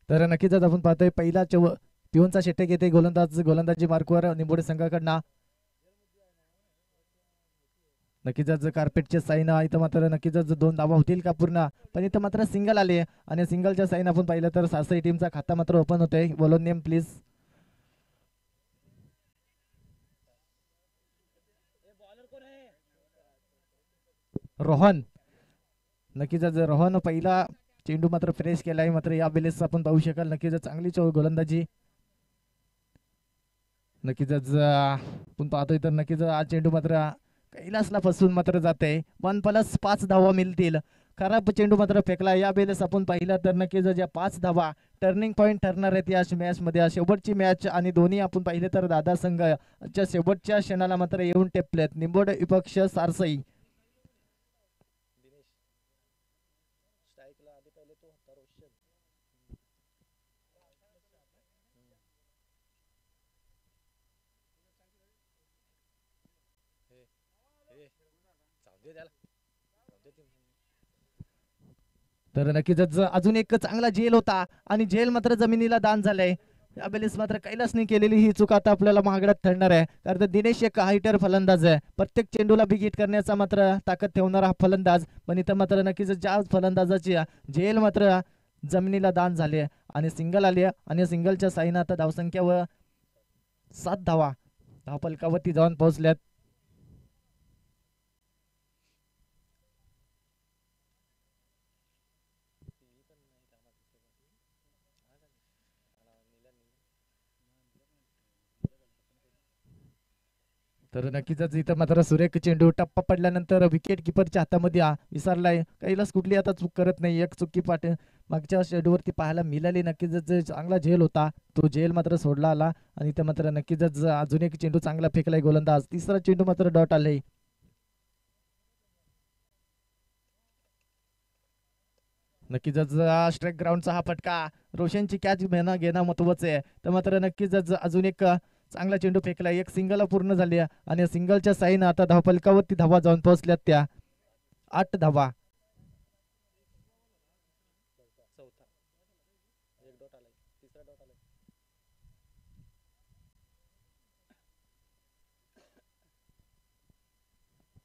तर नक्कीच आपण पाहतोय पहिला पिऊनचा षटक येते गोलंदाजी मार्कवर निंबोडे संघाकडनं. नक्कीच कार्पेटचे साईन इथं मात्र नक्कीच 2 धावा होतील का पूर्ण, पण इथं मात्र सिंगल आले आणि सिंगलच्या साईन आपण पाहिलं तर सासई टीमचा खाता मात्र ओपन होतोय. बोलो नेम प्लीज. रोहन. नक्कीच रोहन पहिला चेंडू मात्र फ्रेश केलाय, मात्र या बेलेस आपण पाहू शकाल नक्कीच चांगली गोलंदाजी. नक्कीच आपण पाहतोय तर नक्कीच हा चेंडू मात्र कैलासला फसून मात्र जाते. 1+5 धावा मिळतील. खराब चेंडू मात्र फेकला या वेळेस आपण पाहिलं तर नक्कीच ज्या 5 धावा टर्निंग पॉईंट ठरणार आहेत या मॅच मध्ये, शेवटची मॅच आणि दोन्ही आपण पाहिले तर दादा संघाच्या शेवटच्या क्षणाला मात्र येऊन टेपलेत. निंबोड विपक्ष सारसई. तर नक्कीच अजून एक चांगला झेल होता आणि झेल मात्र जमिनीला दान झालंय. यावेळेस मात्र कैलासने केलेली ही चूक आता आपल्याला महागड्यात ठरणार आहे, कारण दिनेश एक हायटर फलंदाज आहे, प्रत्येक चेंडूला बिग हिट करण्याचा मात्र ताकद ठेवणारा हा फलंदाज. पण इथं मात्र नक्कीच ज्या फलंदाजाची झेल मात्र जमिनीला दान झाली आणि सिंगल आली आणि सिंगलच्या साईनं आता धावसंख्या व 7 धावा धावफलकावरती जाऊन पोहोचल्यात. तर नक्कीच इथं मात्र सुरेख चेंडू टप्पा पडल्यानंतर विकेट किपरच्या हातामध्ये विसरलाय. कैलास कुठली आता चूक करत नाही, एक चुकी मागच्या शेडूवरती पाहायला मिळाली. नक्कीच चांगला झेल होता, तो झेल मात्र सोडला आला आणि इथं मात्र नक्कीच अजून एक चेंडू चांगला फेकलाय गोलंदाज. तिसरा चेंडू मात्र डॉट आले. नक्कीच स्ट्राईक ग्राउंडचा हा फटका, रोशनची कॅच घेणं महत्वाचं आहे. तर मात्र नक्कीच अजून एक चांगला चेंडू फेकला, एक सिंगल पूर्ण झाली आणि सिंगलच्या साईनं आता धावफलकावरती धावा जाऊन पोहोचल्यात त्या 8 धावा.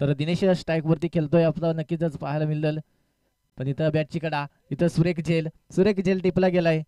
तर दिनेश स्ट्राईक वरती खेळतोय आपला, नक्कीच पाहायला मिळेल. पण इथं बॅटची कडा, इथं सुरेख झेल टिपला गेलाय.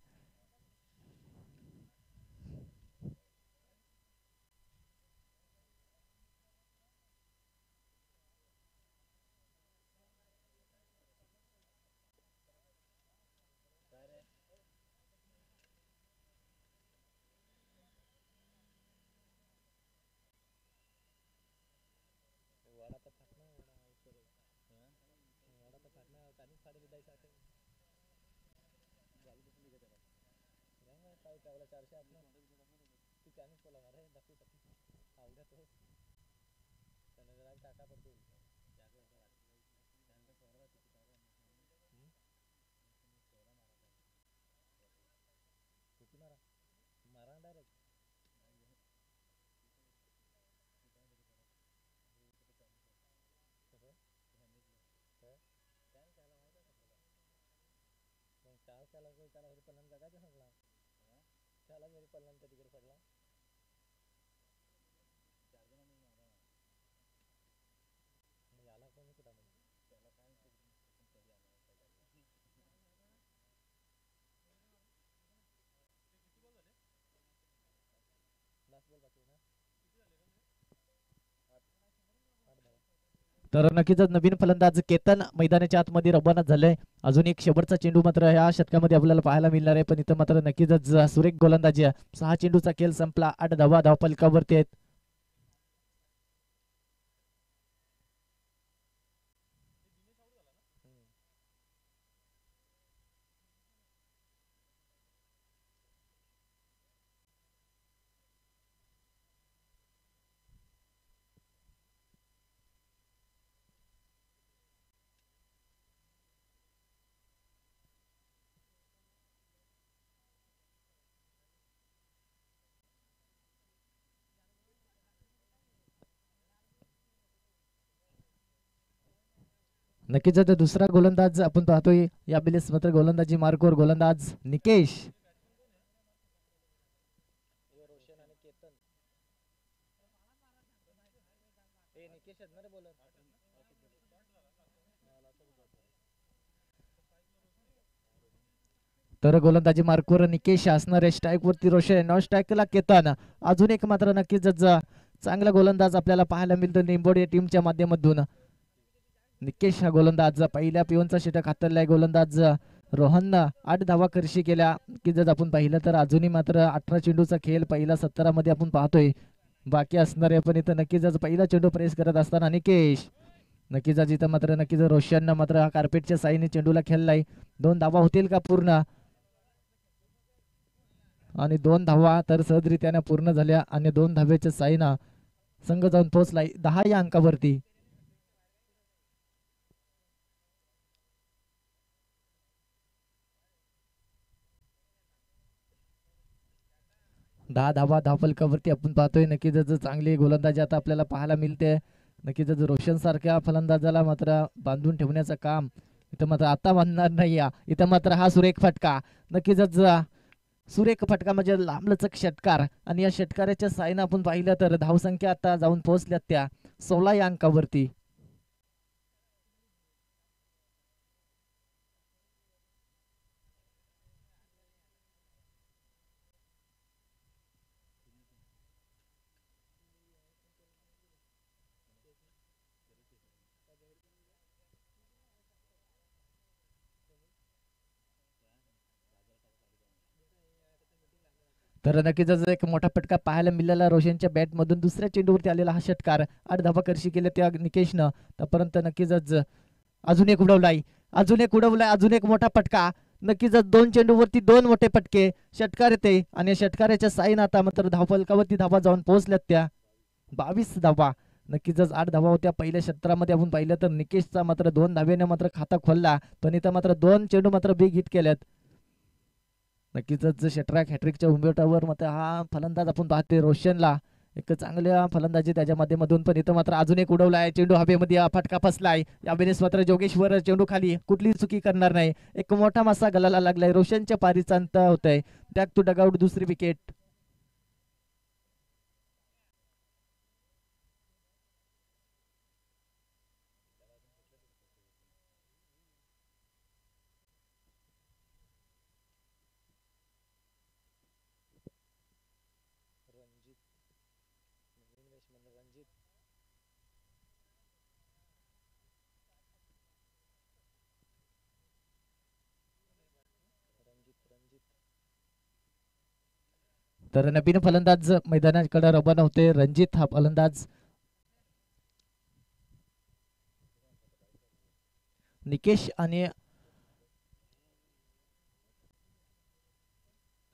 तर नक्कीच नवीन फलंदाज केतन मैदानाच्या आतमध्ये रवाना झालंय. अजून एक शेवटचा चेंडू मात्र या षटकामध्ये आपल्याला पाहायला मिळणार आहे, पण इथं मात्र नक्कीच सुरेख गोलंदाजी. 6 चेंडूचा खेळ संपला, 8 धावा धावफलकावरती आहेत. नक्कीच दुसरा गोलंदाज आपण पाहतोय या बिलेस मात्र गोलंदाजी मार्कवर गोलंदाज निकेश. तर गोलंदाजी मार्कवर निकेश असणारे, स्ट्राईक वरती रोशन, नॉन स्ट्राईकला केतन. अजून एक मात्र नक्कीच चांगला गोलंदाज आपल्याला पाहायला मिळतो निंबोडे टीमच्या माध्यमातून. निकेश हा गोलंदाज पहिल्या पिओनचा षटक हातरलाय गोलंदाज रोहन 8 धावा करशी केल्या की जर आपण पाहिलं तर अजूनही मात्र 18 चेंडूचा खेळ पहिल्या 17 मध्ये आपण पाहतोय बाकी असणारे. पण इथं नक्कीच पहिला चेंडू प्रेस करत असताना निकेश नक्कीच इथं मात्र नक्कीच रोशन मात्र हा कार्पेटच्या साईने चेंडूला खेळलाय. 2 धावा होतील का पूर्ण, आणि 2 धावा तर सहजरित्याने पूर्ण झाल्या आणि 2 धावेच्या साईना संघ जाऊन पोहोचलाय 10 या अंकावरती. 10 धावा धावफलकावरती आपण पाहतोय. नक्कीच चांगली गोलंदाजी आता आपल्याला पाहायला मिळते. नक्कीच रोशन सारख्या फलंदाजाला मात्र बांधून ठेवण्याचं काम इथं मात्र आता बांधणार नाही. इथं मात्र हा सुरेख फटका, नक्कीच सुरेख फटका म्हणजे लांबलचक षटकार, आणि या षटकाराच्या साईनं आपण पाहिलं तर धावसंख्या आता जाऊन पोहोचल्यात त्या 16 या अंकावरती. तर नक्कीच एक मोठा फटका पाहायला मिळाला रोशनच्या बॅटमधून. दुसऱ्या चेंडूवरती आलेला हा षटकार 8 धावा करशी केल्या त्या निकेशनं. त्यापर्यंत नक्कीच अजून एक उडवलाय, अजून एक उडवलाय, अजून एक मोठा फटका. नक्कीच 2 चेंडूवरती 2 मोठे फटके षटकार येते, आणि षटकाराच्या साईन आता मात्र धावफलकावरती धावा जाऊन पोहोचल्यात त्या 22 धावा. नक्कीच 8 धावा होत्या पहिल्या क्षेत्रामध्ये आपण पाहिलं तर निकेशचा मात्र 2 धाव्याने मात्र खाता खोलला, पण इथं मात्र 2 चेंडू मात्र बिग हिट केल्यात. नक्कीच षटराक हॅट्रिकच्या उंबरठ्यावर मात्र हा फलंदाज आपण पाहतोय रोशनला एक चांगल्या फलंदाजी त्याच्या माध्यमातून. पण इथं मात्र अजून एक उडवलाय चेंडू हवेमध्ये, फटका फसलाय. यावेळेस मात्र जोगेश्वर चेंडू खाली कुठली चुकी करणार नाही. एक मोठा मासा गलाला लागलाय, रोशनच्या पारीचा अंत होतोय. बॅक टू डगआउट, दुसरी विकेट. तर नवीन फलंदाज मैदानाकडे रवाना होते. रणजित हा फलंदाज. निकेश आणि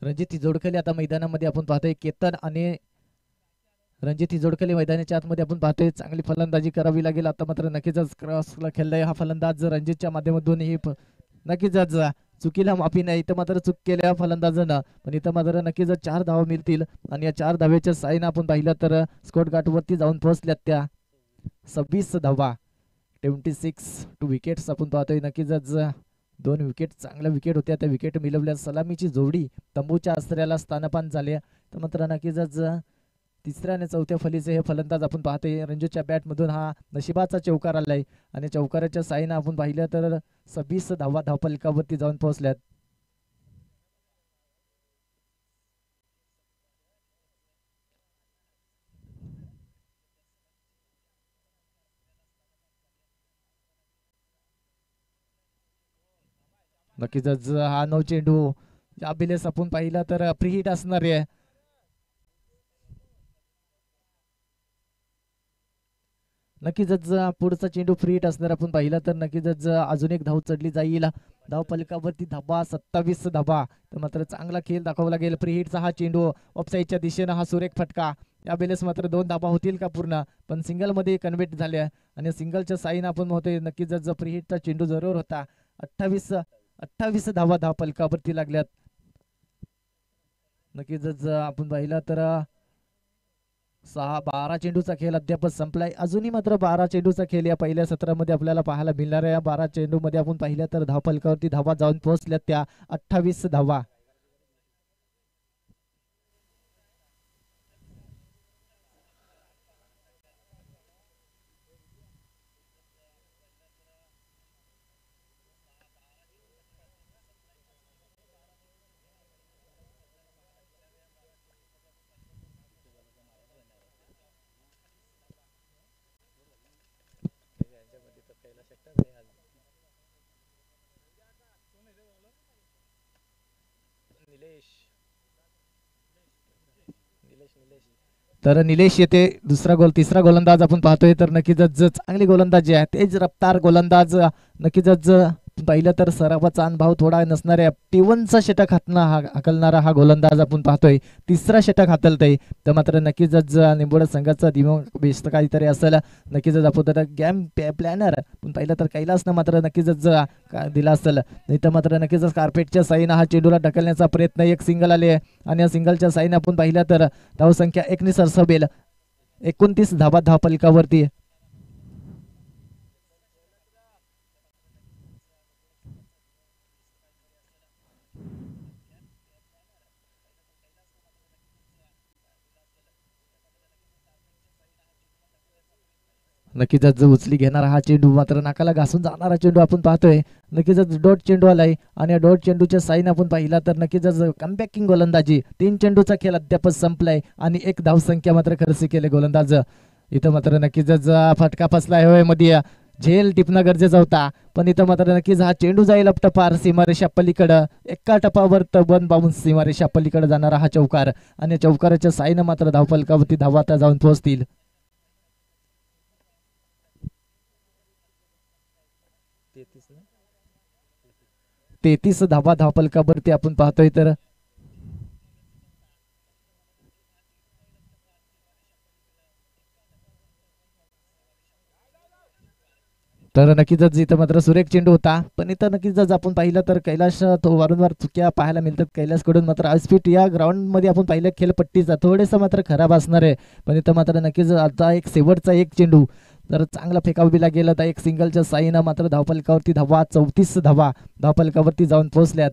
रणजित जोडखले आता मैदानामध्ये आपण पाहतोय. केतन आणि रणजित जोडखले मैदानाच्या आतमध्ये आपण पाहतोय. चांगली फलंदाजी करावी लागेल आता मात्र. नक्कीच क्रॉसला खेळलाय हा फलंदाज रणजितच्या माध्यमातून. ही नक्कीच चुकीला माफी नाही. इथं मात्र चूक केल्या फलंदाजानं, पण इथं मात्र नक्कीच 4 धावा मिळतील, आणि या 4 धावेच्या साईन आपण पाहिलं तर स्कोर गाठवरती जाऊन पोहोचल्यात त्या 26 धावा. 26 टू विकेट्स आपण पाहतोय. नक्कीच 2 विकेट चांगल्या विकेट होत्या, त्या विकेट मिळवल्या. सलामीची जोडी तंबूच्या आसऱ्याला स्थानपान झाले. तर मात्र नक्कीच तिसऱ्या आणि चौथ्या फलीचे हे फलंदाज आपण पाहतोय. रणजीतच्या बॅटमधून हा नशिबाचा चौकार आलाय, आणि चौकाराच्या साईनं आपण पाहिलं तर 26 धावा धावफलकावरती जाऊन पोहोचल्यात. नक्कीच हा 9 चेंडू याबिलेस आपण पाहिला तर फ्री हिट असणार आहे. नक्कीच पुढचा चेंडू फ्री हिट असणार आपण पाहिला तर नक्कीच अजून एक धाव चढली जाईल. धाव फलकावरती धाबा 27 धाबा. तर मात्र चांगला खेळ दाखवावा लागेल. फ्री हिटचा हा चेंडू ऑफसाईडच्या दिशेनं हा सुरेख फटका. यावेळेस मात्र 2 धाबा होतील का पूर्ण, पण सिंगल मध्ये कन्व्हर्ट झाल्या, आणि सिंगलच्या साईन आपण होतोय. नक्कीच फ्री हिटचा चेंडू जरूर होता. 28 धावा धाव फलकावरती लागल्यात. नक्कीच आपण पाहिला तर 12 चेंडूचा खेळ अद्याप संपलाय. अजूनही मात्र 12 चेंडूचा खेळ या पहिल्या सत्रामध्ये आपल्याला पाहायला मिळणार आहे. 12 चेंडू मध्ये आपण पाहिलं तर धाव फलकावरती धावा जाऊन पोहोचल्या त्या 28 धावा. तर निलेश येते तिसरा गोलंदाज आपण पाहतोय. तर नक्कीच चांगली गोलंदाजी आहे, तेज रफ्तार गोलंदाज. नक्कीच पहिलं तर सरावाचा अनुभव थोडा नसणाऱ्या T1चा षटक हाकलणारा हा गोलंदाज आपण पाहतोय. तिसरा षटक हाकलतोय. तर मात्र नक्कीच निंबोडा संघाचा दिमाग बेस्ट काहीतरी असेल. नक्कीच आपण गेम प्लॅनर पण पहिलं तर कैलासनं मात्र नक्कीच दिला असेल. नाही तर मात्र नक्कीच कार्पेटच्या साईनं हा चेंडूला ढकलण्याचा प्रयत्न. एक सिंगल आले आणि या सिंगलच्या साईनं आपण पाहिलं तर धावसंख्या 1 सरसबेल 29 धाबा धावपलकावरती. नक्कीच उचली घेणारा हा चेंडू मात्र नाकाला घासून जाणारा चेंडू आपण पाहतोय. नक्कीच डॉट चेंडू आलाय आणि या डॉट चेंडूच्या साईन आपण पाहिला तर नक्कीच कमबॅकिंग गोलंदाजी. 3 चेंडूचा खेळ अद्याप संपलाय आणि 1 धावसंख्या मात्र खर्च केले गोलंदाज. इथं मात्र नक्कीच फटका फसलाय होय मध्ये. झेल टिपणं गरजेचा होता पण इथं मात्र नक्कीच हा चेंडू जाईल अपटपार सीमारेषा पलीकडं. एका टपावर बंद बाबून सीमारेषा पलीकडे जाणारा हा चौकार आणि चौकाराच्या साईनं मात्र धावफलकावरती धावा आता जाऊन पोहोचतील. 33 धावा धावफलकावरती आपण पाहतोय. तर नक्कीच इथं मात्र सुरेख चेंडू होता पण इथं नक्कीच आपण पाहिलं तर कैलाश तो वारंवार चुक्या पाहायला मिळतात कैलासकडून. मात्र आजपीठ या ग्राउंडमध्ये आपण पाहिलं खेळपट्टीचा थोडेसा मात्र खराब असणार आहे. पण इथं मात्र नक्कीच आता शेवटचा एक चेंडू जर चांगला फेकावला गेला तर एक सिंगलच्या साईनं मात्र धावफलकावरती धावा 34 धावा धावफलकावरती जाऊन पोहोचल्यात.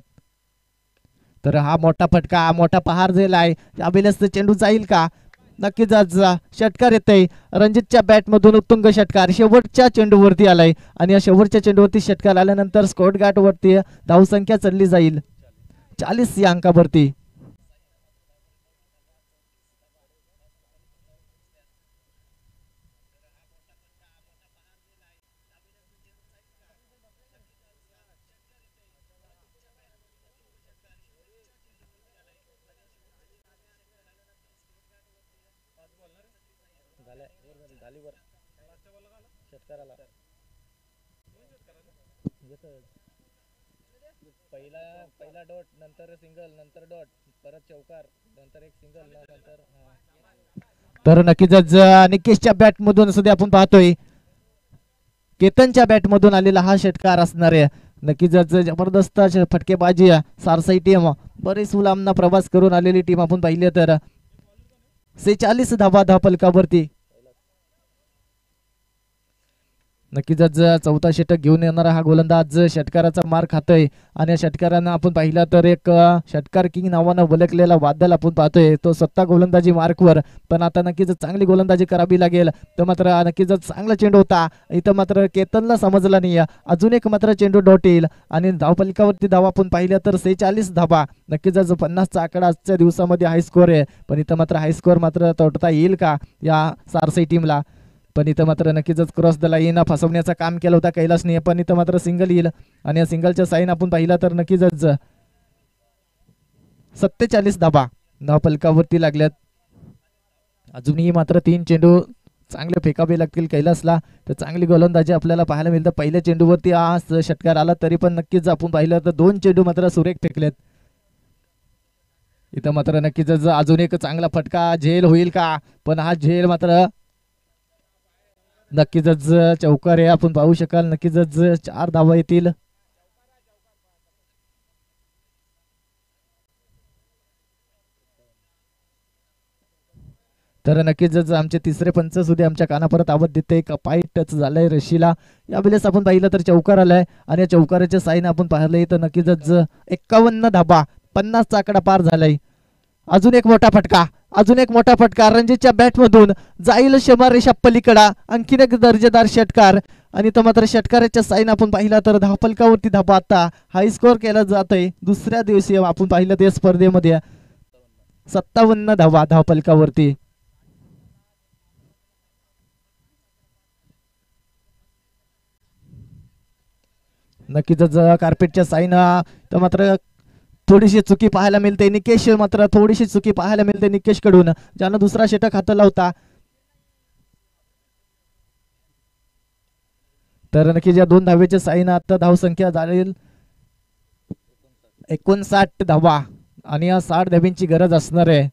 तर हा मोठा फटका मोठा पहार झाला आहे. त्यावेळेस चेंडू जाईल का? नक्कीच आज षटकार येतय रणजितच्या बॅटमधून उत्तुंग षटकार शेवटच्या चेंडूवरती आलाय आणि या शेवटच्या चेंडूवरती षटकार आल्यानंतर स्कोर गाठ वरती धावसंख्या चढली जाईल 40 या अंकावरती. पहिला डॉट नंतर सिंगल नंतर डॉट परत चौकार नंतर एक सिंगल नंतर. तर नक्कीच निकेशच्या बॅट मधून सध्या आपण पाहतोय केतनच्या बॅट मधून आलेला हा षटकार असणार आहे. नक्कीच जबरदस्त फटकेबाजी सारसाई टीम बरेच लांबना प्रवास करून आलेली टीम आपण पाहिले तर 46 धावा धावफलकावरती. नक्कीच चौथा षटक घेऊन येणारा हा गोलंदाज षटकाराचा मार खातोय आणि या षटकारानं आपण पाहिला तर एक षटकार किंग नावानं ओळखलेला वादल आपण पाहतोय तो स्वतः गोलंदाजी मार्कवर. पण आता नक्कीच चांगली गोलंदाजी करावी लागेल. तर मात्र नक्कीच चांगला चेंडू होता इथं मात्र केतनला समजला नाही. अजून एक मात्र चेंडू डॉट येईल आणि धावफलकावरती धावा आपण पाहिल्या तर 46 धावा. नक्कीच 50चा आकडा आजच्या दिवसामध्ये हाय स्कोर आहे पण इथं मात्र हाय स्कोर मात्र तोडता येईल का या सारसाई टीमला? पण इथं मात्र नक्कीच क्रॉस द लाईन फसवण्याचं काम केलं होता कैलासने. पण इथं मात्र सिंगल येईल आणि या सिंगलच्या साईन आपण पाहिला तर नक्कीच 47 धावा धावफलकावरती लागल्यात. अजूनही मात्र 3 चेंडू चांगले फेकावे लागतील कैलासला. तर चांगली गोलंदाजी आपल्याला पाहायला मिळतं. पहिल्या चेंडूवरती आज षटकार आला तरी पण नक्कीच आपण पाहिलं तर 2 चेंडू मात्र सुरेख फेकलेत. इथं मात्र नक्कीच अजून एक चांगला फटका झेल होईल का? पण हा झेल मात्र नक्कीच चौकार आहे आपण पाहू शकाल. नक्कीच 4 धावा येतील. तर नक्कीच आमचे तिसरे पंच सुद्धा आमच्या कानापर्यंत आवाज देते का पाय टच झालाय रशीला. यावेळेस आपण पाहिलं तर चौकार आलाय आणि या चौकाराच्या साईन आपण पाहिलंय तर नक्कीच 51 धाबा 50चा आकडा पार झालाय. अजून एक मोठा फटका अजून एक मोठा फटका रणजितच्या बॅट मधून जाईल सीमारेषा पलीकडा. आणखीन एक दर्जेदार षटकार आणि तो मात्र षटकाराच्या साईन आपण पाहिला तर धावफलकावरती धाबा आता हाय स्कोर केला जातोय. दुसऱ्या दिवशी आपण पाहिलं ते स्पर्धेमध्ये 57 धावा धावफलकावरती. नक्कीच कार्पेटच्या साईन तर मात्र थोडीशी चुकी पाहायला मिळते. निकेश मात्र थोडीशी चुकी पाहायला मिळते निकेश कडून, ज्यानं दुसरा षटक हाताला होता. तर नक्कीच या 2 धावेच्या साईनं आता धावसंख्या झाली 59 धावा आणि या 60 धाब्यांची गरज असणार आहे.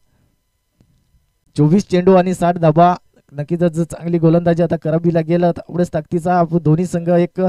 24 चेंडू आणि 60 धाबा. नक्कीच चांगली गोलंदाजी आता करावी लागेल. एवढ्याच ताकदीचा दोन्ही संघ एक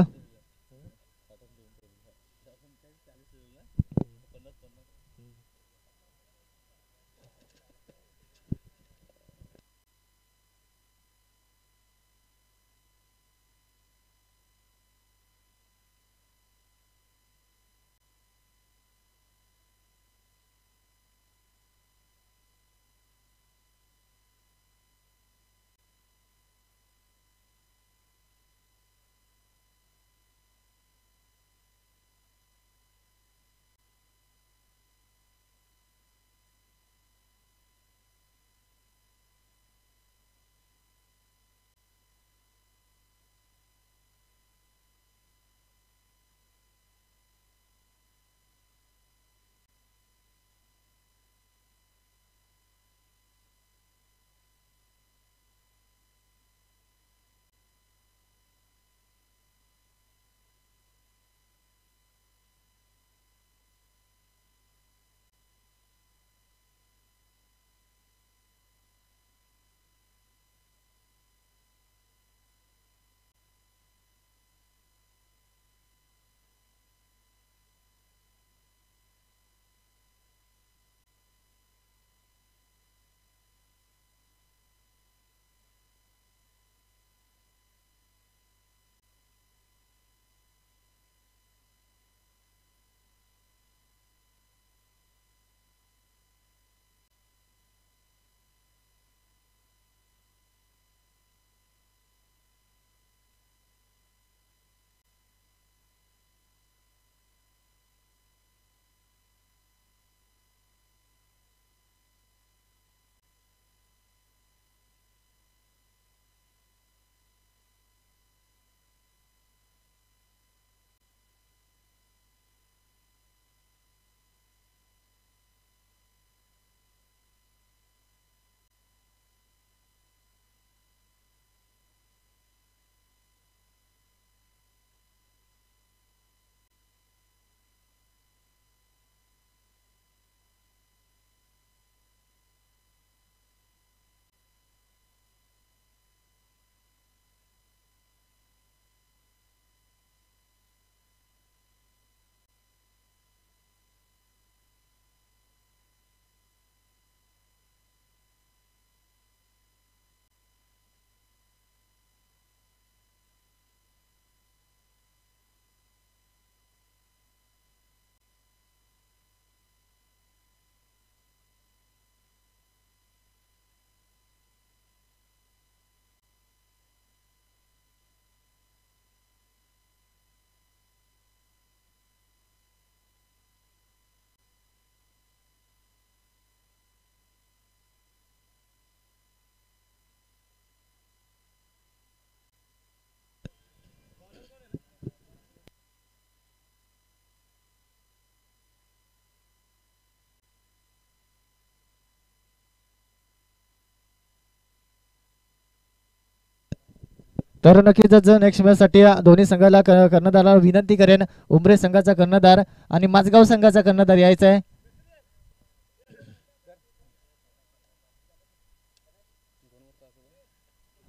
तर नक्कीच नेक्स्ट मॅच साठी दोन्ही संघाला कर्णधाराला विनंती करेन. उमरे संघाचा कर्णधार आणि माझगाव संघाचा कर्णधार यायचा आहे.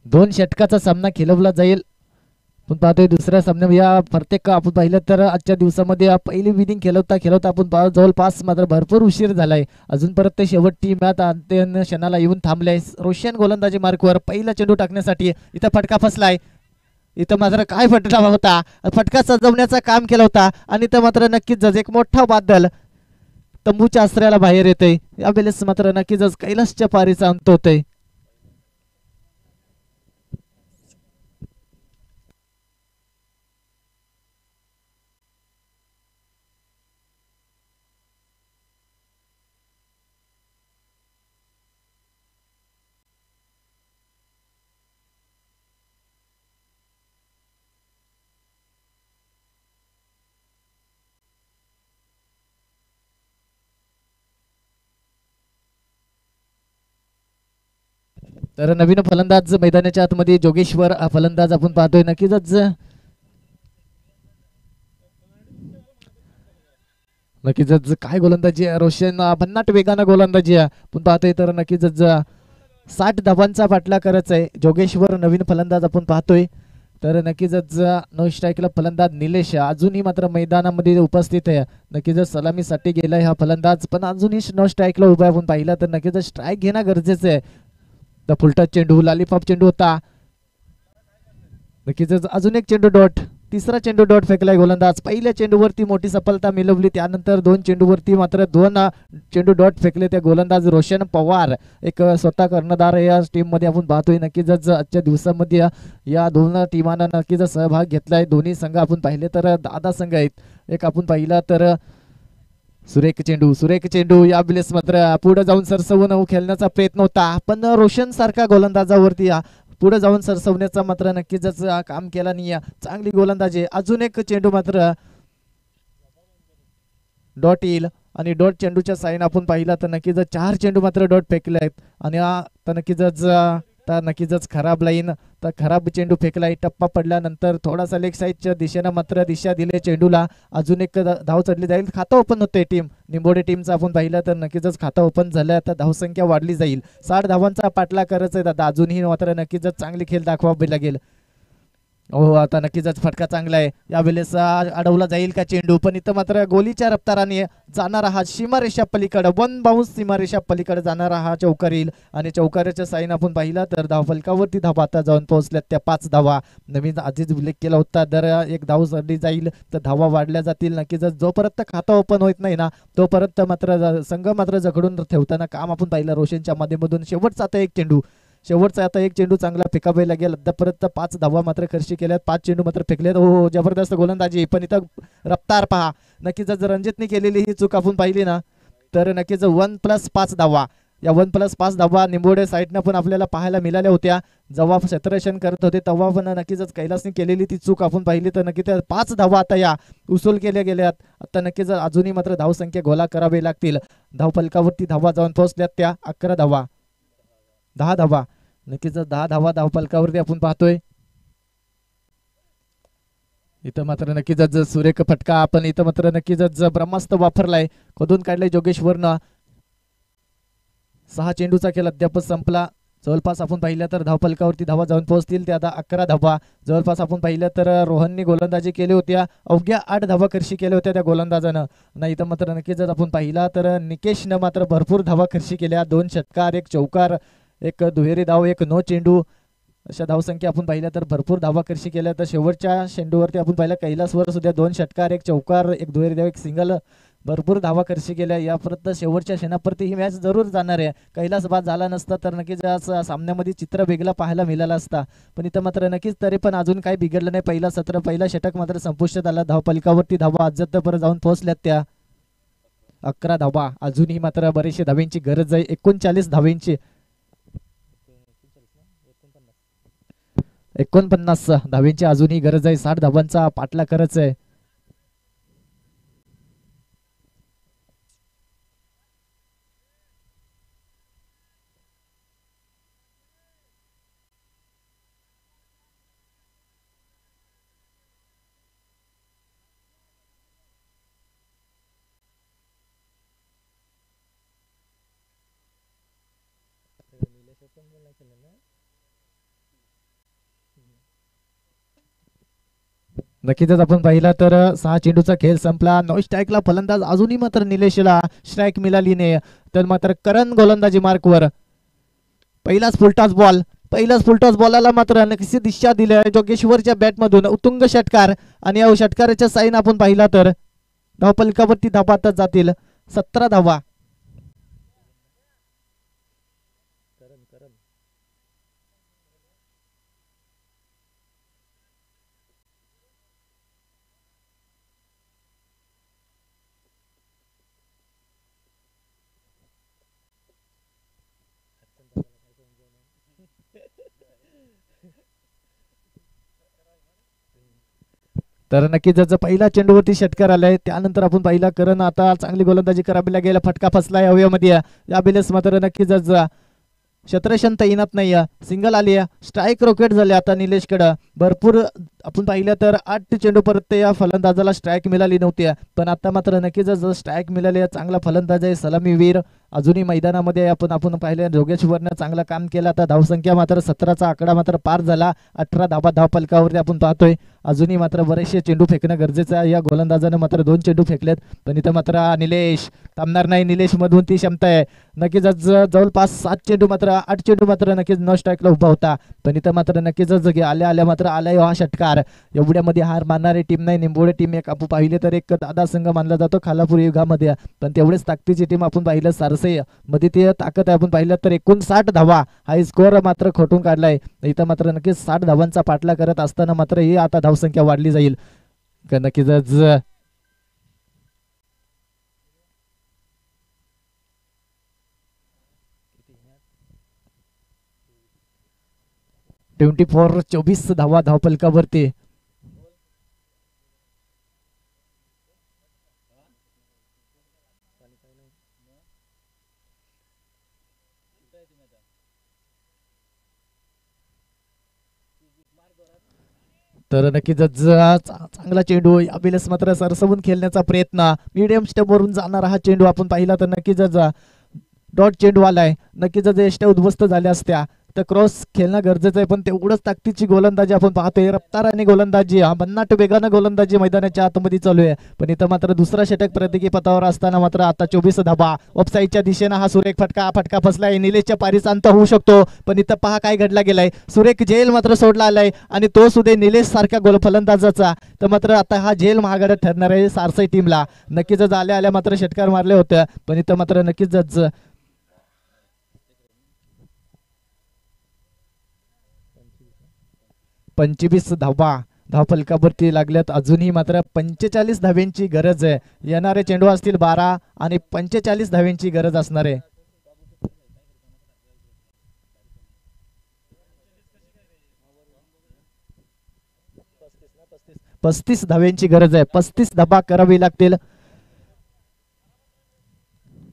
दोन षटकाचा सामना खेळवला जाईल. आपण पाहतोय दुसऱ्या सामन्या या प्रत्येक आपण पाहिलं तर आजच्या दिवसामध्ये पहिली विनिंग खेळवता आपण जवळपास मात्र भरपूर उशीर झालाय. अजून परत ते शेवटची मॅच अंतिम क्षणाला येऊन थांबले. रोशन गोलंदाजी मार्कवर पहिला चेंडू टाकण्यासाठी इथं फटका फसलाय. इथं मात्र काय फटका होता, फटका सजवण्याचा काम केला होता आणि इथं मात्र नक्कीच एक मोठा बादल तंबूच्या आश्रयाला बाहेर येते. यावेळेस मात्र नक्कीच कैलासच्या पारीचा अंत होतोय. तर नवीन फलंदाज मैदानाच्या आतमध्ये जोगेश्वर फलंदाज आपण पाहतोय. नक्कीच काय गोलंदाजी आहे, रोशन भन्नाट वेगानं गोलंदाजी आहे आपण पाहतोय. तर नक्कीच 60 धावांचा पाठला करत आहे जोगेश्वर नवीन फलंदाज आपण पाहतोय. तर नक्कीच नो स्ट्राईकला फलंदाज निलेश अजूनही मात्र मैदानामध्ये उपस्थित आहे. नक्कीच सलामीसाठी गेलाय हा फलंदाज, पण अजूनही नो स्ट्राईकला उभा आपण पाहिला तर नक्कीच स्ट्राईक घेणं गरजेचं आहे. तर फुलटच चेंडू लॉलीपॉप चेंडू होता. नक्कीच अजून एक चेंडू डॉट, तिसरा चेंडू डॉट फेकलाय गोलंदाज. पहिल्या चेंडूवरती मोठी सफलता मिळवली, त्यानंतर 2 चेंडूवरती मात्र 2 चेंडू डॉट फेकले. त्या गोलंदाज रोशन पवार एक स्वतः कर्णधार या टीम मध्ये आपण पाहतोय. नक्कीच आजच्या दिवसामध्ये या दोन टीमांना नक्कीच सहभाग घेतलाय. दोन्ही संघ आपण पाहिले तर दादा संघ आहेत. एक आपण पाहिला तर सुरेख चेंडू या बिलेस मात्र पुढे जाऊन सरसवून खेळण्याचा प्रयत्न होता, पण रोशन सारखा गोलंदाजावरती पुढे जाऊन सरसवण्याचा मात्र नक्कीच काम केला नाही. चांगली गोलंदाजी. अजून एक चेंडू मात्र डॉट येईल आणि डॉट चेंडूच्या साईन आपण पाहिला तर नक्कीच 4 चेंडू मात्र डॉट फेकले आहेत. आणि नक्कीच खराब लाईन, तर खराब चेंडू फेकलाय. टप्पा पडल्यानंतर थोडासा लेग साईडच्या दिशेनं मात्र दिशा दिली चेंडूला. अजून एक धाव चढली जाईल. खातं ओपन होते टीम निंबोडे टीमचा आपण पाहिलं तर नक्कीच खातं ओपन झालं. आता धावसंख्या वाढली जाईल. 60 धावांचा पाठला करायचा आहे दादा. अजूनही मात्र नक्कीच चांगली खेळ दाखवावी लागेल. हो आता नक्कीच फटका चांगला आहे. यावेळेस अडवला जाईल का चेंडू, पण इथं मात्र गोलीच्या रफ्ताराने जाणारा हा सीमारेषा पलीकडे 1 बाउन्स सीमारेषा पलीकडे जाणारा हा चौकार येईल. आणि चौकाराच्या साईन आपण पाहिला तर धावफलकावरती धावा आता जाऊन पोहोचल्यात त्या 5 धावा. नवीन आधीच उल्लेख केला होता, जर एक धाव चढली जाईल तर धावा वाढल्या जातील. नक्कीच जोपर्यंत खातं ओपन होत नाही ना तोपर्यंत मात्र संघ मात्र जखडून ठेवताना काम आपण पाहिलं रोशनच्या माध्यमातून. शेवटचा आता एक चेंडू चांगला फेकावे लागेल. आतापर्यंत 5 धावा मात्र खर्ची केल्यात, 5 चेंडू मात्र फेकलेत. हो जबरदस्त गोलंदाजी, पण इथं रफ्तार पहा. नक्कीच जर रणजितने केलेली ही चूक आपण पाहिली ना तर नक्कीच 1+5 धावा, या 1+5 धावा निंबोडे साईडनं पण आपल्याला पाहायला मिळाल्या होत्या. जेव्हा क्षेत्ररक्षण करत होते तेव्हा पण नक्कीच कैलासने केलेली ती चूक आपण पाहिली तर नक्कीच 5 धावा आता या उसूल केल्या गेल्यात. आता नक्कीच अजूनही मात्र धावसंख्या गोला करावे लागतील. धावफलकावरती धावा जाऊन पोहोचल्यात त्या 11 धावा, 10 धावा. नक्कीच 10 धावा धावफलकावरती आपण पाहतोय. इथं मात्र नक्कीच सुरेख फटका आपण इथं मात्र नक्कीच ब्रह्मास्त्र वापरलाय, खोदून काढलाय जोगेश्वरनं. 6 चेंडूचा खेळ अद्याप संपला. जवळपास आपण पाहिलं तर धावफलकावरती धावा जाऊन पोहोचतील त्या आता 11 धावा. जवळपास आपण पाहिलं तर रोहनने गोलंदाजी केली होत्या, अवघ्या 8 धावा खर्ची केल्या होत्या त्या गोलंदाजानं. नाही तर मात्र नक्कीच आपण पाहिला तर निकेशनं मात्र भरपूर धावा खर्ची केल्या. 2 षटकार, 1 चौकार, 1 दुहेरी धाव, 1 नो चेंडू, अशा धावसंख्या आपण पाहिल्या तर भरपूर धावा खर्ची केल्या. तर शेवटच्या चेंडूवरती आपण पाहिलं कैलासवर सुद्धा 2 षटकार, 1 चौकार, 1 दुहेरी धाव, 1 सिंगल, भरपूर धावा खर्ची केल्या. यापर्यंत शेवटच्या क्षणापर्यंत ही मॅच जरूर जाणार आहे. कैलास बाद झाला नसता तर नक्कीच या सामन्यामध्ये चित्र वेगळा पाहायला मिळाला असता, पण इथं मात्र नक्कीच तरी पण अजून काही बिघडलं नाही. पहिला षटक मात्र संपुष्टात आला. धावफलकावरती धावा अजून जाऊन पोहोचल्यात त्या 11 धावा. अजूनही मात्र बरेचशे धावेंची गरज आहे. 39 धावेंची, 49 धावेंची अजूनही गरज आहे. 60 धावांचा पाठला करायचा आहे. नक्कीच आपण पाहिला तर 6 चेंडूचा खेळ संपला. नो स्ट्राईकला फलंदाज अजूनही मात्र निलेशला स्ट्राईक मिळाली नाही. तर मात्र करण गोलंदाजी मार्कवर पहिलाच फुलटॉस बॉलाला मात्र नक्कीच दिशा दिल्या जोगेश्वरच्या बॅटमधून उत्तुंग षटकार. आणि या षटकाराच्या साईन आपण पाहिला तर धावफलकावरती धावा आता जातील 17 धावा. तर नक्कीच जर पहिला चेंडूवरती षटकार आलाय त्यानंतर आपण पाहिला करण आता चांगली गोलंदाजी करावी लागेल. फटका फसलाय हवेमध्ये. या बिलेस मात्र नक्कीच क्षेत्रक्षण तैनात नाही सिंगल आली स्ट्राईक रॉकेट झाले आता निलेशकडं भरपूर आपण पाहिलं तर 8 चेंडू परत या फलंदाजाला स्ट्राईक मिळाली नव्हती पण आता मात्र नक्कीच स्ट्राईक मिळाली चांगला फलंदाज आहे सलामीवीर अजूनही मैदानामध्ये आपण पाहिलं जोगेश्वरनं चांगलं काम केलं आता धावसंख्या मात्र 17चा आकडा मात्र पार झाला 18 धाबा धावफलकावरती आपण पाहतोय अजूनही मात्र बरेचसे चेंडू फेकणं गरजेचं आहे या गोलंदाजानं मात्र 2 चेंडू फेकलेत पण इथं मात्र निलेश थांबणार नाही निलेश मधून ती क्षमता आहे नक्कीच जवळपास 7 चेंडू मात्र 8 चेंडू मात्र नक्कीच न स्ट्राईकला उभा होता पण इथं मात्र नक्कीच आल्या मात्र आलाय हा षटकार एवढ्यामध्ये हार मानणारी टीम नाही निंबोडे टीम एक आपण पाहिले तर एक दादा संघ मानला जातो खालापूर युगामध्ये पण तेवढेच ताकदीची टीम आपण पाहिलं सारसे मध्ये ती ताकद आहे आपण पाहिलं तर 59 धावा हा स्कोअर मात्र खोटून काढलाय इथं मात्र नक्कीच 60 धावांचा पाठला करत असताना मात्र ही आता धावसंख्या वाढली जाईल नक्कीच 24 धावा धावफलकावरती तर नक्कीच चांगला चेंडू यावेळेस मात्र सरसवून खेळण्याचा प्रयत्न मीडियम स्टेप वरून जाणारा हा चेंडू आपण पाहिला तर नक्कीच डॉट चेंडू आलाय नक्कीच एष्ट्या उद्ध्वस्त झाल्या असत्या तर क्रॉस खेळणं गरजेचं आहे पण तेवढंच ताकदीची गोलंदाजी आपण पाहतोय रफ्ताराने गोलंदाजी भन्नाट वेगानं गोलंदाजी मैदानाच्या आतमध्ये चालू आहे पण इथं मात्र दुसरा षटक प्रत्येकी पथावर असताना मात्र आता 24 धाबा ऑफसाईडच्या दिशेनं हा सुरेख फटका फसलाय निलेशच्या पारीचा अंत होऊ शकतो पण इथं पहा काय घडला गेलाय सुरेख झेल मात्र सोडला आलाय आणि तो सुद्धा निलेश सारख्या गोल फलंदाजाचा तर मात्र आता हा झेल महागडा ठरणार आहे सारसाई टीमला नक्कीच आल्या मात्र षटकार मारले होते पण इथं मात्र नक्कीच 25 धावा धावफलकावरती लागल्यात अजूनही मात्र 45 धाव्यांची गरज आहे येणारे चेंडू असतील 12 आणि 45 धाव्यांची गरज असणार आहे 35 धाव्यांची गरज आहे 35 धाबा करावी लागतील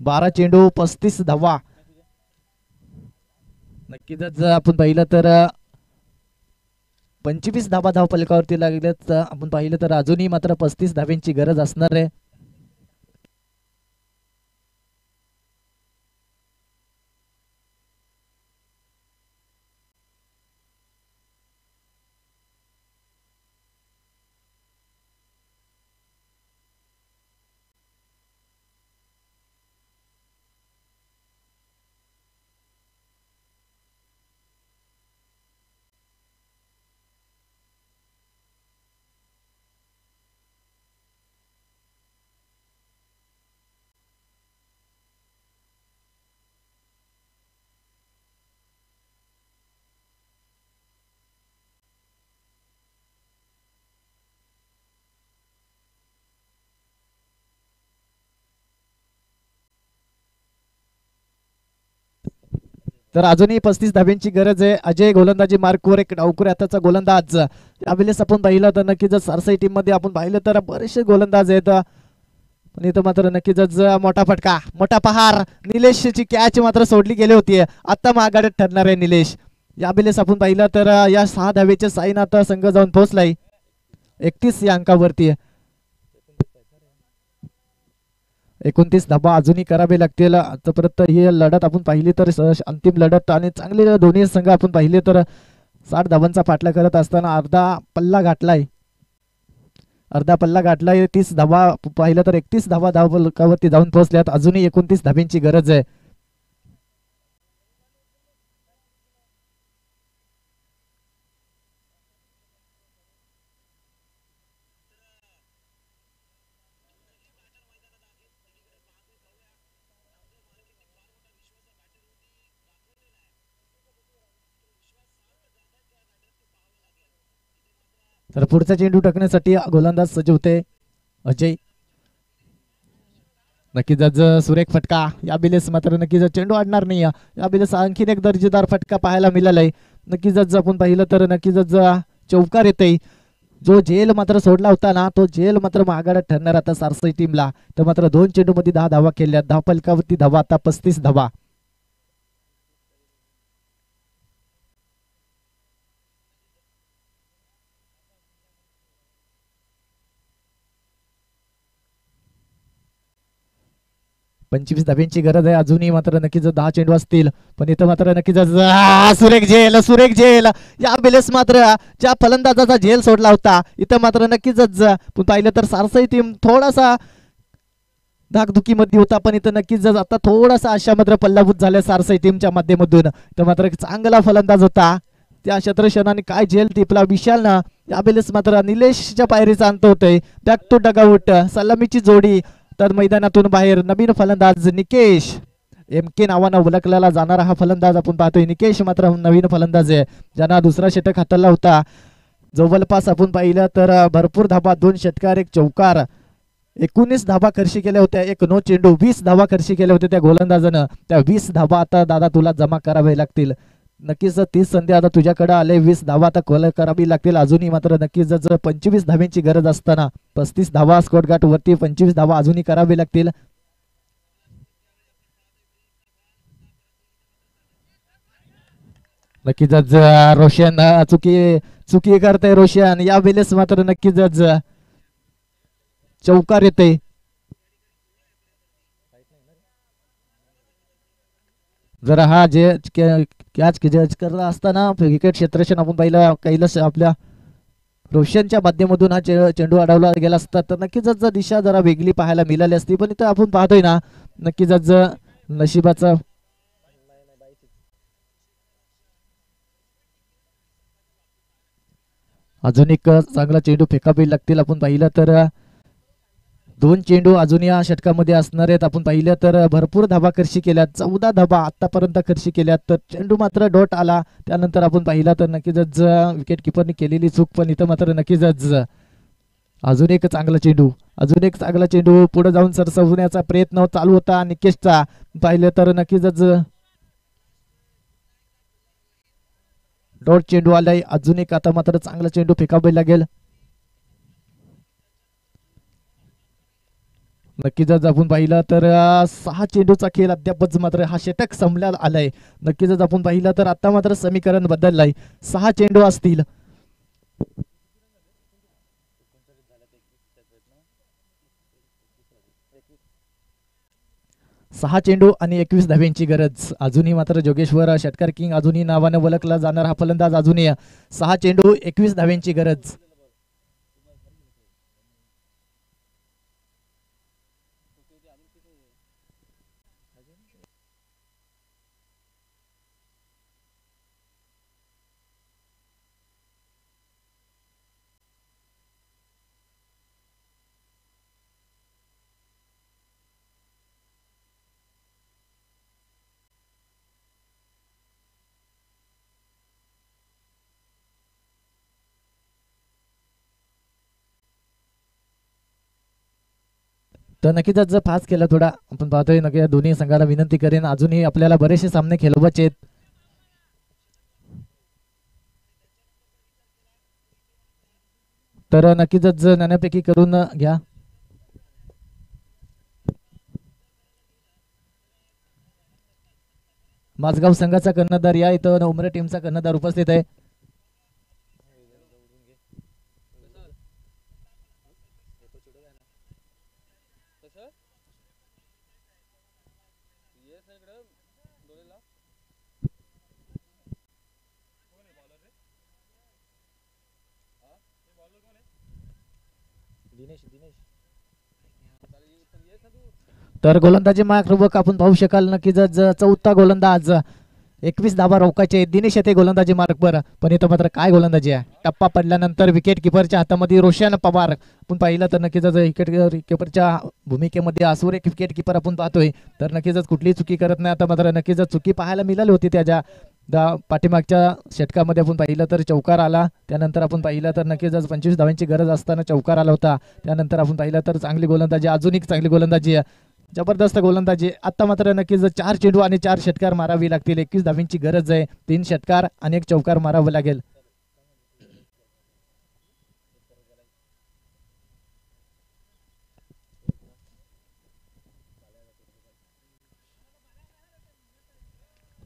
12 चेंडू 35 धावा नक्कीच जर आपण पाहिलं तर 25 धाबा धावफलकावरती लागल्यात आपण पाहिलं तर अजूनही मात्र 35 धाव्यांची गरज असणार आहे तर अजूनही 35 धाब्यांची गरज आहे अजय गोलंदाजी मार्कवर एक डावखुरी हाताचा गोलंदाज यावेळेस आपण पाहिलं तर नक्कीच सारसाई टीम मध्ये आपण पाहिलं तर बरेचसे गोलंदाज आहेत पण इथं मात्र नक्कीच मोठा फटका मोठा पहार निलेशची कॅच मात्र सोडली गेली होती आता महागाड्यात ठरणार आहे निलेश यावेळेस आपण पाहिलं तर या 6 धावेचे साईन आता संघ जाऊन पोहोचलाय 31 या अंकावरती 29 धाबा अजूनही करावे लागतील आतापर्यंत ही लढत आपण पाहिली तर अंतिम लढत आणि चांगले दोन्ही संघ आपण पाहिले तर 60 धावांचा पाठला करत असताना अर्धा पल्ला गाठलाय 30 धावा पाहिलं तर 31 धावा धावफलकावरती जाऊन पोहोचल्यात अजूनही 29 धाब्यांची गरज आहे तर पुढचा चेंडू टाकण्यासाठी गोलंदाज सज्ज होते अजय नक्कीच सुरेख फटका या बिलेस मात्र नक्कीच चेंडू अडणार नाही या बिलेस आणखीन एक दर्जेदार फटका पाहायला मिळालाय नक्कीच आपण पाहिलं तर नक्कीच चौकार येते जो झेल मात्र सोडला होता ना तो झेल मात्र महागाडा ठरणार आता सारसाई टीमला तर मात्र 2 चेंडू मध्ये 10 धावा केल्या धावफलकावरती धावा आता 35 धावा 25 धाब्यांची गरज आहे अजूनही, मात्र नक्कीच 10 चेंडू असतील. पण इथं मात्र नक्कीच सुरेख झेल या वेळेस मात्र ज्या फलंदाजाचा झेल सोडला होता इथं मात्र नक्कीच पाहिलं तर सारसाई टीम थोडासा धाकधुकीमध्ये होता, पण इथं नक्कीच आता थोडासा अशा मात्र पल्लाभूत झाल्या सारसाई टीमच्या माध्यमातून. तर मात्र चांगला फलंदाज होता त्या क्षेत्रक्षणाने काय झेल टिपला विशालनं. यावेळेस मात्र निलेशच्या पायरीचा अंत होतोय. बॅक टू डगआउट सलामीची जोडी. तर मैदानातून बाहेर नवीन फलंदाज निकेश एम के नावानं ओळखला जाणारा हा फलंदाज आपण पाहतोय. निकेश मात्र नवीन फलंदाज आहे ज्यांना दुसरा षटक हाताळला होता. जवळपास आपण पाहिलं तर भरपूर धाबा, 2 षटकार, 1 चौकार, 19 धाबा खर्ची केल्या होत्या, 1 नो चेंडू, 20 धाबा खर्ची केल्या होत्या त्या गोलंदाजानं. त्या 20 धाबा आता दादा तुला जमा करावे लागतील. नक्कीच 30 संधी आता तुझ्याकडे आले, 20 धावा आता करावी लागतील. अजूनही मात्र नक्कीच जर 25 धाव्यांची गरज असताना 35 धावा स्कोर गाठ वरती 25 धावा अजूनही करावी लागतील. नक्कीच रोशन चुकी करते रोशन. या वेळेस मात्र नक्कीच चौकार येते. जर हा जे कॅच जज करला असताना क्रिकेट क्षेत्रक्षण आपण पाहिलं कैलास आपल्या रोशनच्या माध्यमातून हा चेंडू अडवला गेला असता तर नक्कीच दिशा जरा वेगळी पाहायला मिळाली असती. पण इथं आपण पाहतोय ना नक्कीच नशिबाचा अजून एक चांगला चेंडू फेकावे लागतील. आपण पाहिलं तर 2 चेंडू अजून या षटकामध्ये असणार आहेत. आपण पाहिलं तर भरपूर धाबा खर्ची केल्यात, 14 धाबा आतापर्यंत खर्ची केल्यात. तर चेंडू मात्र डॉट आला. त्यानंतर आपण पाहिला तर नक्कीच विकेट किपरने केलेली चूक. पण इथं मात्र नक्कीच अजून एक चांगला चेंडू पुढे जाऊन सरसवण्याचा प्रयत्न चालू होता निकेशचा. पाहिलं तर नक्कीच डॉट चेंडू आलाय. अजून एक आता मात्र चांगला चेंडू फेकावे लागेल. नक्कीच आपण पाहिलं तर 6 चेंडूचा खेळ अद्यापच मात्र हा षटक संपल्याला आलाय. नक्कीच आपण पाहिलं तर आता मात्र समीकरण बदललंय. 6 चेंडू असतील. 6 चेंडू आणि 21 धाव्यांची गरज. अजूनही मात्र जोगेश्वर षटकार किंग अजूनही नावाने ओळखला जाणार हा फलंदाज. अजूनही 6 चेंडू 21 धाव्यांची गरज. तर नक्कीच जर फास्ट केला थोडा आपण पाहतोय नक्की दोन्ही संघाला विनंती करेन. अजूनही आपल्याला बरेचसे सामने खेळवायचे आहेत. तर नक्कीच नाण्यापैकी करून घ्या. माझगाव संघाचा कर्णधार या इथं उमरे टीमचा कर्णधार उपस्थित आहे. तर गोलंदाजी मार्क आपण पाहू शकाल नक्कीच चौथा गोलंदाज 21 धाबा रोखायचे दिनेश येते गोलंदाजी मार्कवर. पण इथं मात्र काय गोलंदाजी आहे. टप्पा पडल्यानंतर विकेट किपरच्या हातामध्ये रोशन पवार आपण पाहिलं तर नक्कीच विकेट किपरच्या भूमिकेमध्ये असुर एक विकेट किपर आपण पाहतोय. तर नक्कीच कुठलीही चुकी करत नाही. आता मात्र नक्कीच चुकी पाहायला मिळाली होती त्याच्या पाठीमागच्या षटकामध्ये आपण पाहिलं तर चौकार आला. त्यानंतर आपण पाहिलं तर नक्कीच 25 धावांची गरज असताना चौकार आला होता. त्यानंतर आपण पाहिलं तर चांगली गोलंदाजी अजून एक चांगली गोलंदाजी जबरदस्त गोलंदाजी. आता मात्र नक्कीच 4 चेंडू आणि 4 षटकार मारावी लागतील. 21 धावांची गरज आहे. 3 षटकार आणि 1 चौकार मारावं लागेल.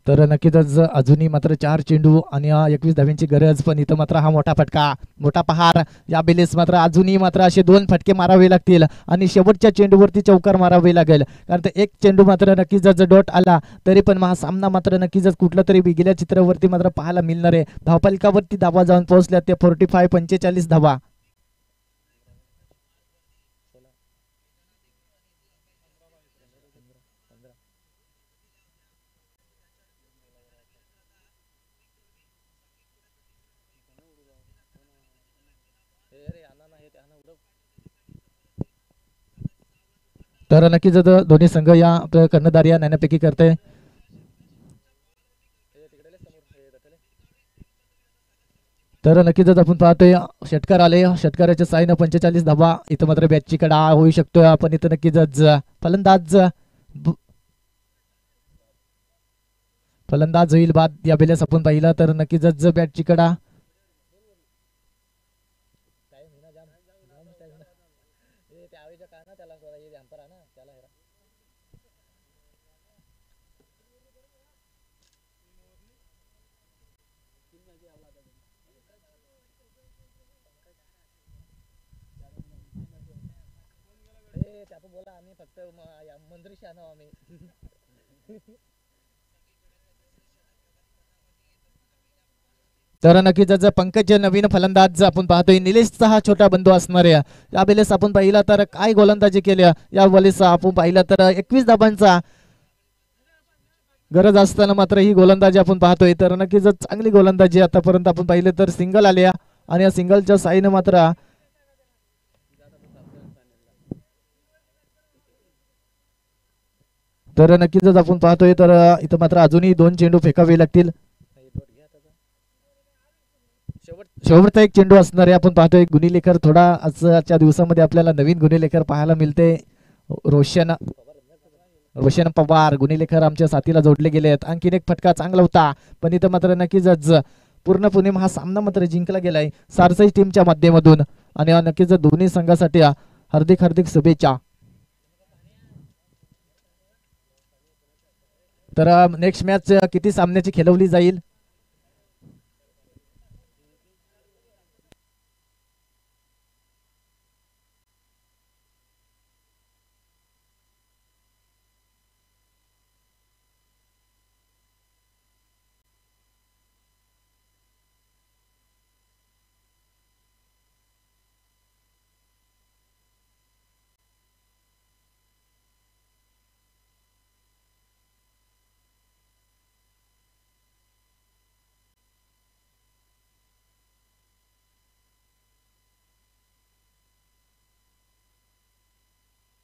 तर नक्कीच अजूनही मात्र 4 चेंडू आणि 21 धाव्यांची गरज, पण इथं मात्र हा मोठा फटका, मोठा पहार. या बेलीस मात्र अजूनही मात्र असे 2 फटके मारावे लागतील आणि शेवटच्या चेंडूवरती चौकार मारावे लागेल, कारण तर एक चेंडू मात्र नक्कीच जर डॉट आला तरी पण हा सामना मात्र नक्कीच कुठलं तरी वेगळ्या चित्रावरती मात्र पाहायला मिळणार आहे. धावफलकावरती धावा जाऊन पोहोचल्या ते 45 धावा. तर नक्कीच दोन्ही संघ या कर्णधार या नाण्यापैकी करते. तर नक्कीच आपण पाहतोय षटकार आले, षटकाराच्या साईनं 45 धावा. इथं मात्र बॅटची कडा होऊ शकतोय, आपण इथं नक्कीच फलंदाज फलंदाज होईल बाद. या बेलेस आपण पाहिलं तर नक्कीच बॅटची कडा. तर नक्कीच पंकज नवीन फलंदाज आपण पाहतोय. निलेशचा हा छोटा बंधू असणार आहे. या वेळेस आपण पाहिलं तर काय गोलंदाजी केल्या या वेळेस आपण पाहिलं तर 21 धाबांचा गरज असताना मात्र ही गोलंदाजी आपण पाहतोय. तर नक्कीच चांगली गोलंदाजी आतापर्यंत आपण पाहिलं तर सिंगल आल्या आणि या सिंगलच्या साईनं मात्र तर नक्कीच आपण पाहतोय तर इथं मात्र अजूनही 2 चेंडू फेकावे लागतील. शेवटचा एक चेंडू असणार आहे. आपण पाहतोय गुणीलेखर थोडा आजच्या दिवसामध्ये आपल्याला नवीन गुणीलेखर पाहायला मिळते. रोशन पवार गुणीलेखर आमच्या साथीला जोडले गेले आहेत. आणखीन एक फटका चांगला होता, पण इथं मात्र नक्कीच पूर्णपणे हा सामना मात्र जिंकला गेलाय सारसाई टीमच्या माध्यमातून आणि नक्कीच दोन्ही संघासाठी हार्दिक हार्दिक शुभेच्छा. तर नेक्स्ट मॅच किती सामन्याची खेळवली जाईल